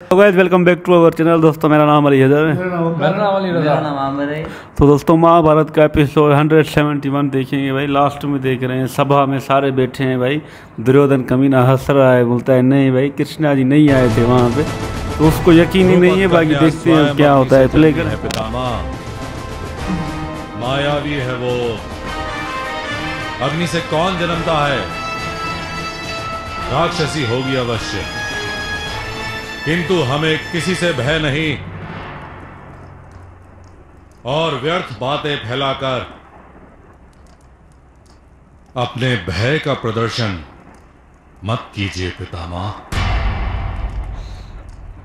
Welcome back to our channel. दोस्तों मेरा नाम अली हैदर है। मेरा नाम अली रज़ा। तो दोस्तों महाभारत का एपिसोड 171 देखेंगे भाई। लास्ट में देख रहे हैं, सभा में सारे बैठे हैं भाई। दुर्योधन कमीना हंस रहा है, बोलता है नहीं भाई कृष्णा जी नहीं आए थे वहाँ पे, तो उसको यकीन ही नहीं है। बाकी देखते हैं क्या होता है। प्ले कर। मायावी है वो, अग्नि से कौन जन्मता है, राक्षसी होगी अवश्य, किंतु हमें किसी से भय नहीं, और व्यर्थ बातें फैलाकर अपने भय का प्रदर्शन मत कीजिए पितामह।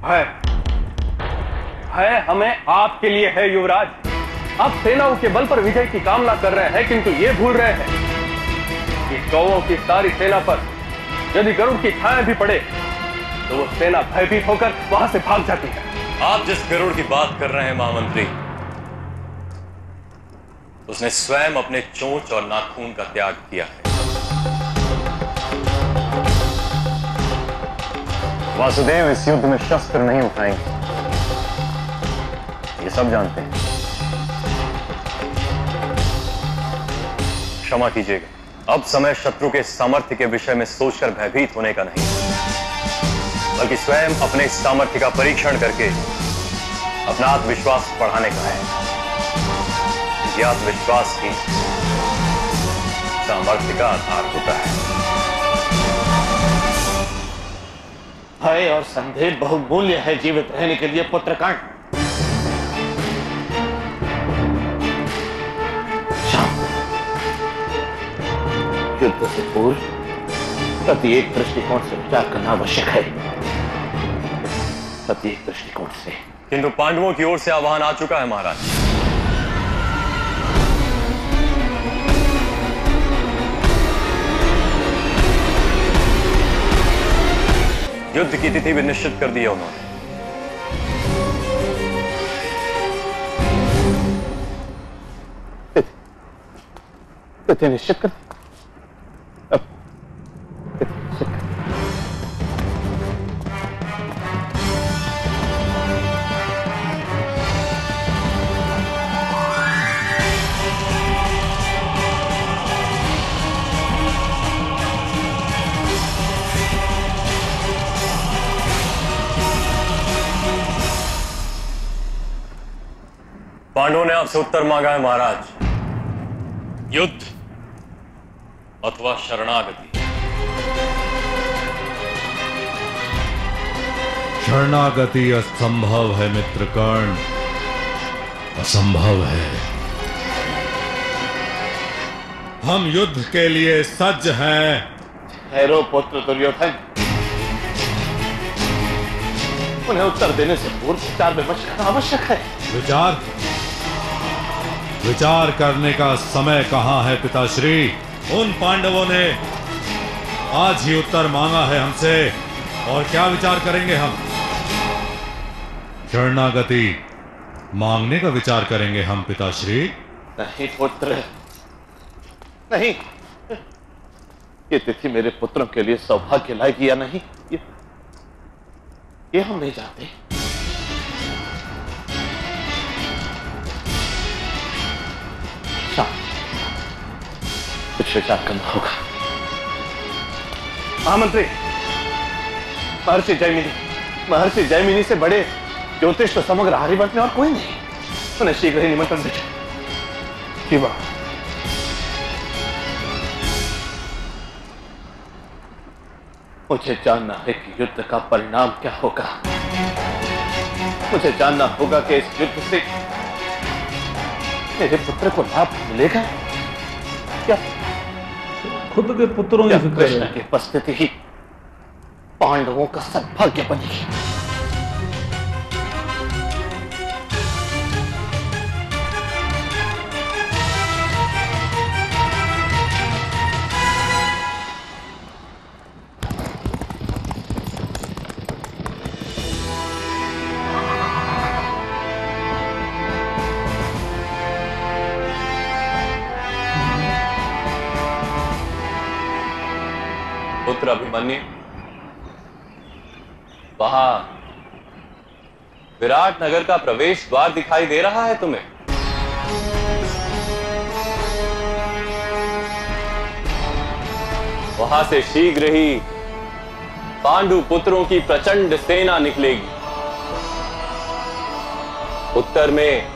भय हमें आपके लिए है युवराज। आप सेनाओं के बल पर विजय की कामना कर रहे हैं, किंतु ये भूल रहे हैं कि कौवों की सारी सेना पर यदि गरुड़ की छाया भी पड़े तो वो सेना भयभीत होकर वहां से भाग जाती है। आप जिस गरुड़ की बात कर रहे हैं महामंत्री, उसने स्वयं अपने चोंच और नाखून का त्याग किया है। वासुदेव इस युद्ध में शस्त्र नहीं उठाएंगे, ये सब जानते हैं। क्षमा कीजिएगा, अब समय शत्रु के सामर्थ्य के विषय में सोचकर भयभीत होने का नहीं, बल्कि स्वयं अपने सामर्थ्य का परीक्षण करके अपना आत्मविश्वास बढ़ाने का है। यह आत्मविश्वास ही सामर्थ्य का आधार होता है। भय और संदेह बहुमूल्य है जीवित रहने के लिए पुत्रकांड। युद्ध से पूर्व प्रत्येक दृष्टिकोण से विचार करना आवश्यक है, प्रत्येक दृष्टिकोण से। किंतु पांडवों की ओर से आह्वान आ चुका है महाराज। युद्ध की तिथि भी निश्चित कर दी है उन्होंने। तिथि निश्चित कर पांडवों ने आपसे उत्तर मांगा है महाराज, युद्ध अथवा शरणागति। शरणागति असंभव है मित्र कर्ण, असंभव है। हम युद्ध के लिए सज्ज हैं। ठहरो पुत्र दुर्योधन, उन्हें उत्तर देने से पूर्व विचार विमर्श करना आवश्यक है। विचार करने का समय कहां है पिताश्री? उन पांडवों ने आज ही उत्तर मांगा है हमसे, और क्या विचार करेंगे हम? शरणागति मांगने का विचार करेंगे हम पिताश्री। नहीं पुत्र नहीं, ये तिथि मेरे पुत्रों के लिए सौभाग्य लाएगी या नहीं, ये हम नहीं जानते। कुछ विचार करना होगा। महामंत्री, महर्षि जैमिनी से बड़े ज्योतिष तो समग्र आर्यवर्त में और कोई नहीं। उन्हें शीघ्र ही निमंत्रण दीजिए। मुझे जानना है कि युद्ध का परिणाम क्या होगा। मुझे जानना होगा कि इस युद्ध से मेरे पुत्र को लाभ मिलेगा क्या, खुद के पुत्रों की कृष्ण की उपस्थिति ही पांडवों का सद्भाग्य बनेगी। पुत्र अभिमन्यु, वहां विराट नगर का प्रवेश द्वार दिखाई दे रहा है तुम्हें? वहां से शीघ्र ही पांडु पुत्रों की प्रचंड सेना निकलेगी। उत्तर में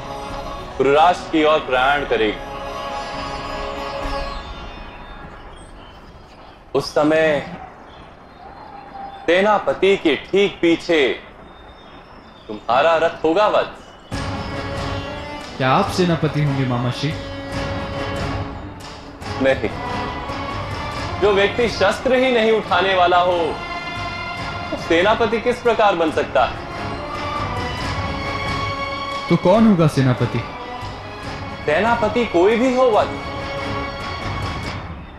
कुरुराष्ट्र की ओर प्रयाण करेगी। उस समय सेनापति के ठीक पीछे तुम्हारा रथ होगा वत्स। क्या आप सेनापति होंगे मामाश्री? नहीं, जो व्यक्ति शस्त्र ही नहीं उठाने वाला हो तो सेनापति किस प्रकार बन सकता है? तो कौन होगा सेनापति? सेनापति कोई भी हो वत्स,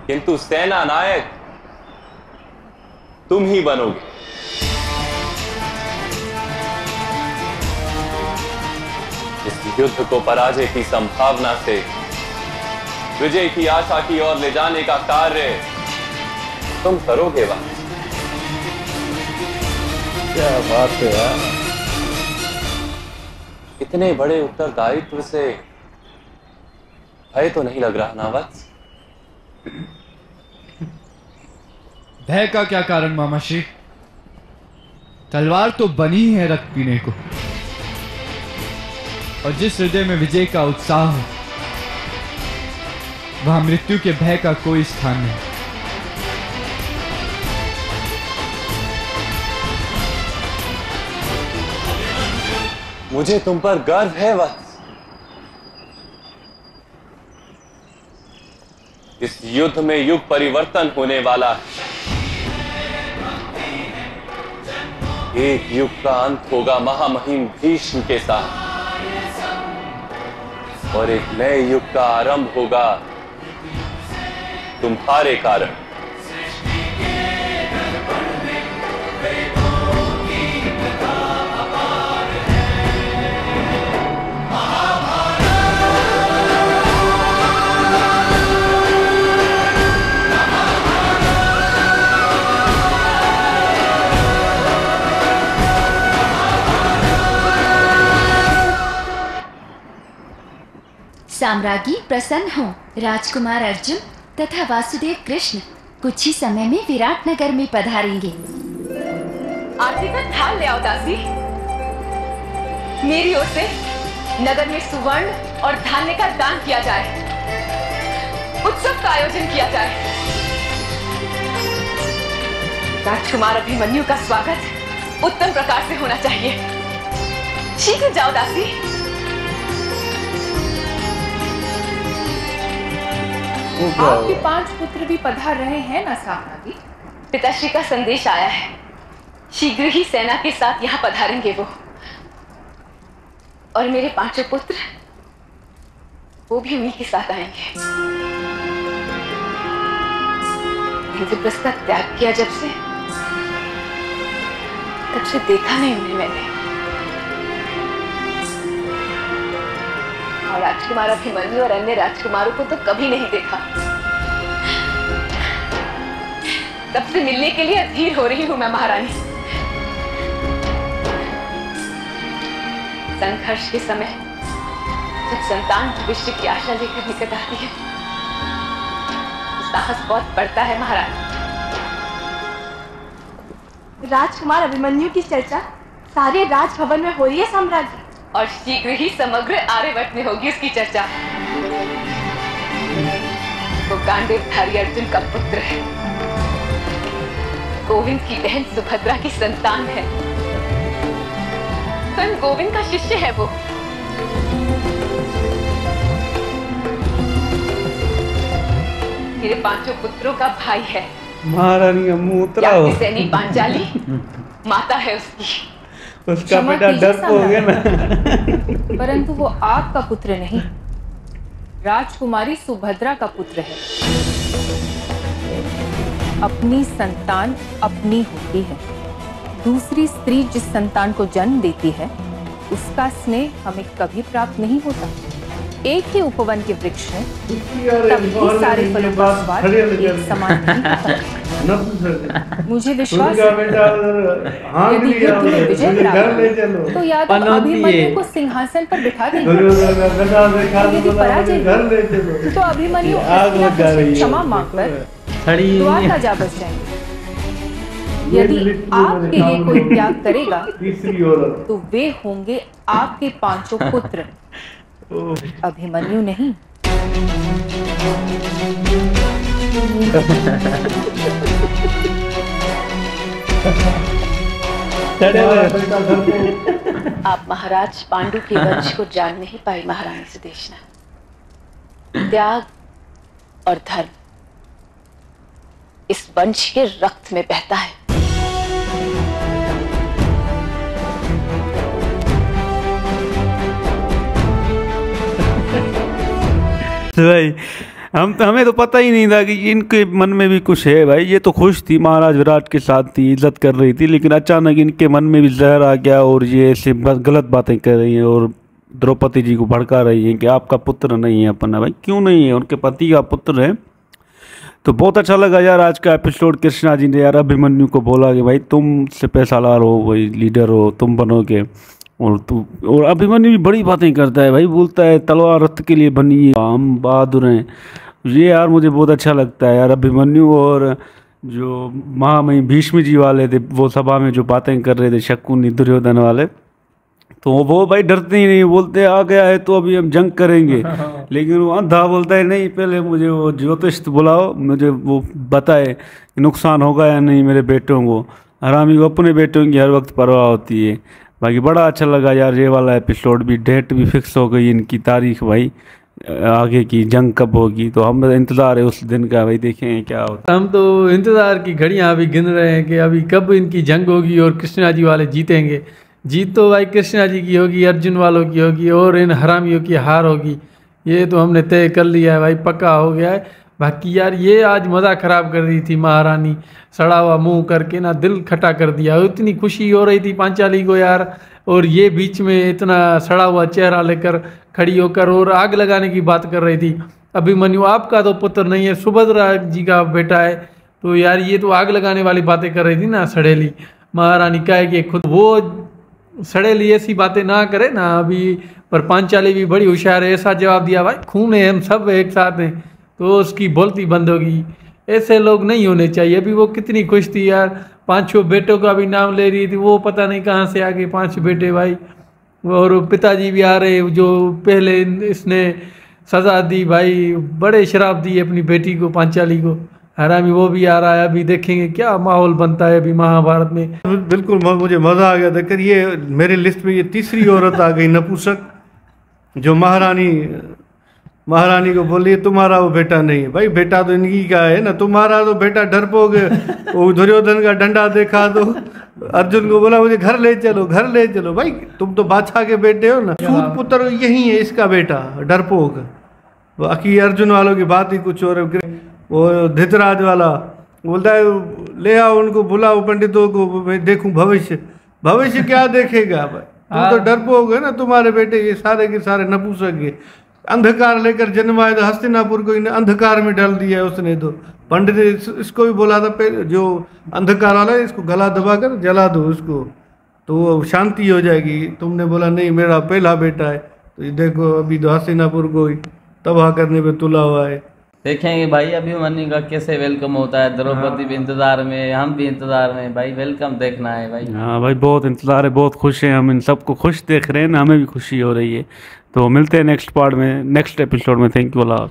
किंतु सेना नायक तुम ही बनोगे। इस युद्ध को पराजय की संभावना से विजय की आशा की ओर ले जाने का कार्य तुम करोगे वत्स। क्या बात है यार। इतने बड़े उत्तरदायित्व से भय तो नहीं लग रहा ना वत्स? भय का क्या कारण मामाश्री? तलवार तो बनी ही है रक्त पीने को, और जिस हृदय में विजय का उत्साह हो वहां मृत्यु के भय का कोई स्थान नहीं। मुझे तुम पर गर्व है वत्स। इस युद्ध में युग परिवर्तन होने वाला है। एक युग का अंत होगा महामहिम भीष्म के साथ, और एक नए युग का आरंभ होगा तुम्हारे कारण। साम्राज्ञी प्रसन्न हो। राजकुमार अर्जुन तथा वासुदेव कृष्ण कुछ ही समय में विराट नगर में पधारेंगे। आरती का थाल ले आओ दासी। मेरी ओर से नगर में सुवर्ण और धान्य का दान किया जाए, उत्सव का आयोजन किया जाए। राजकुमार अभिमन्यु का स्वागत उत्तम प्रकार से होना चाहिए। शीघ्र जाओ दासी। आपके 5 पुत्र भी पधार रहे हैं ना साम्राज्ञी? पिताश्री का संदेश आया है, शीघ्र ही सेना के साथ यहाँ पधारेंगे वो। और मेरे 5 पुत्र वो भी उन्हीं के साथ आएंगे। इंद्रप्रस्थ का त्याग किया जब से, तब से देखा नहीं उन्हें मैंने। और राजकुमार अभिमन्यु और अन्य राजकुमारों को तो कभी नहीं देखा। तब से मिलने के लिए अधीर हो रही हूं मैं महारानी। संघर्ष के समय जब संतान भविष्य की आशा लेकर निकट आती है, साहस बहुत बढ़ता है महारानी। राजकुमार अभिमन्यु की चर्चा सारे राजभवन में हो रही है साम्राज्ञी, और शीघ्र ही समग्र आर्यवर्त में होगी उसकी चर्चा। वो गांडीवधारी अर्जुन का पुत्र है, गोविंद की बहन सुभद्रा की संतान है, स्वयं गोविंद का शिष्य है वो। मेरे 5 पुत्रों का भाई है। महारानी अमूत्रा हो। सैनी पांचाली माता है उसकी। उसका बेटा डर हो गया ना। परंतु वो आपका पुत्र नहीं, राजकुमारी सुभद्रा का पुत्र है। अपनी संतान अपनी होती है। दूसरी स्त्री जिस संतान को जन्म देती है उसका स्नेह हमें कभी प्राप्त नहीं होता। एक ही उपवन के वृक्ष है, तब भी सारे फलों का स्वाद एक समान नहीं होता। मुझे विश्वास है यदि युद्ध में विजय प्राप्त तो या तो अभिमन्यु को सिंहासन पर बिठा देंगे, यदि पराजय तो अभिमन्यु क्षमा मांगकर द्वारका जा बस जाएंगे। यदि आपके लिए कोई त्याग करेगा तो वे होंगे आपके 5 पुत्र, अभिमन्यु नहीं। आप महाराज पांडु के वंश को जान नहीं पाई महारानी सुदेशना। त्याग और धर्म इस वंश के रक्त में बहता है। भाई हमें तो पता ही नहीं था कि इनके मन में भी कुछ है भाई। ये तो खुश थी, महाराज विराट के साथ थी, इज्जत कर रही थी, लेकिन अचानक इनके मन में भी जहर आ गया और ये ऐसे गलत बातें कर रही हैं और द्रौपदी जी को भड़का रही हैं कि आपका पुत्र नहीं है अपना। भाई क्यों नहीं है, उनके पति का पुत्र है। तो बहुत अच्छा लगा यार आज का एपिसोड। कृष्णा जी ने यार अभिमन्यु को बोला कि भाई तुम से पैसा ला हो, वही लीडर हो, तुम बनोगे। और अभिमन्यु भी बड़ी बातें करता है भाई, बोलता है तलवार रथ के लिए बनी है, हम बहादुर हैं। ये यार मुझे बहुत अच्छा लगता है यार अभिमन्यु। और जो महामहिम भीष्म जी वाले थे वो सभा में जो बातें कर रहे थे शकुनी दुर्योधन वाले, तो वो भाई डरते ही नहीं, बोलते आ गया है तो अभी हम जंग करेंगे। लेकिन वो अंधा बोलता है नहीं, पहले मुझे वो ज्योतिष बुलाओ, मुझे वो बताए कि नुकसान होगा या नहीं मेरे बेटों को। हरामी को अपने बेटों की हर वक्त परवाह होती है। बाकी बड़ा अच्छा लगा यार ये वाला एपिसोड भी। डेट भी फिक्स हो गई इनकी, तारीख भाई आगे की जंग कब होगी, तो हम इंतज़ार है उस दिन का भाई, देखें क्या होता है। हम तो इंतज़ार की घड़ियां अभी गिन रहे हैं कि अभी कब इनकी जंग होगी और कृष्णा जी वाले जीतेंगे। जीत तो भाई कृष्णा जी की होगी, अर्जुन वालों की होगी और इन हरामियों की हार होगी। ये तो हमने तय कर लिया है भाई, पक्का हो गया है। बाकी यार ये आज मज़ा ख़राब कर दी थी महारानी, सड़ा हुआ मुंह करके ना दिल खटा कर दिया। इतनी खुशी हो रही थी पांचाली को यार, और ये बीच में इतना सड़ा हुआ चेहरा लेकर खड़ी होकर और आग लगाने की बात कर रही थी। अभिमन्यु आपका तो पुत्र नहीं है, सुभद्रा जी का बेटा है। तो यार ये तो आग लगाने वाली बातें कर रही थी ना सड़ेली महारानी। का है कि खुद वो सड़ेली ऐसी बातें ना करे ना अभी। पर पांचाली भी बड़ी होशियार है, ऐसा जवाब दिया भाई खून है, हम सब एक साथ हैं, तो उसकी बोलती बंद होगी। ऐसे लोग नहीं होने चाहिए। अभी वो कितनी खुश थी यार, 5 बेटों का भी नाम ले रही थी, वो पता नहीं कहाँ से आ गए 5 बेटे भाई। और पिताजी भी आ रहे जो पहले इसने सजा दी भाई, बड़े शराब दी अपनी बेटी को पांचाली को। हरामी वो भी आ रहा है, अभी देखेंगे क्या माहौल बनता है अभी महाभारत में। बिल्कुल मुझे मज़ा आ गया देखकर। ये मेरी लिस्ट में ये तीसरी औरत आ गई नपुंसक, जो महारानी को बोली तुम्हारा वो बेटा नहीं है। भाई बेटा तो इनकी का है ना, तुम्हारा तो बेटा डरपोक वो दुर्योधन का डंडा देखा तो अर्जुन को बोला मुझे घर ले चलो, घर ले चलो। भाई तुम तो बादशाह के बेटे हो ना, सूत पुत्र यही है इसका बेटा डरपोक। बाकी अर्जुन वालों की बात ही कुछ और। वो धृतराज वाला बोलता है ले आओ उनको, बुलाओ पंडितों को, मैं देखूं भविष्य। भविष्य क्या देखेगा भाई, तुम तो डरपोक है ना, तुम्हारे बेटे ये सारे के सारे नपुंसक है। अंधकार लेकर जन्माए तो हस्तिनापुर को अंधकार में डाल दिया उसने। तो पंडित इसको भी बोला था जो अंधकार वाला है इसको गला दबाकर जला दो उसको, तो शांति हो जाएगी। तुमने बोला नहीं मेरा पहला बेटा है, तो ये देखो अभी तो हस्तिनापुर को तबाह करने पे तुला हुआ है। देखेंगे भाई अभिमन्यु का कैसे वेलकम होता है। द्रौपदी भी इंतजार में, हम भी इंतजार में भाई, वेलकम देखना है भाई। हाँ भाई बहुत इंतजार है, बहुत खुश हैं हम, इन सबको खुश देख रहे हैं ना, हमें भी खुशी हो रही है। तो मिलते हैं नेक्स्ट पार्ट में, नेक्स्ट एपिसोड में। Thank you Allah.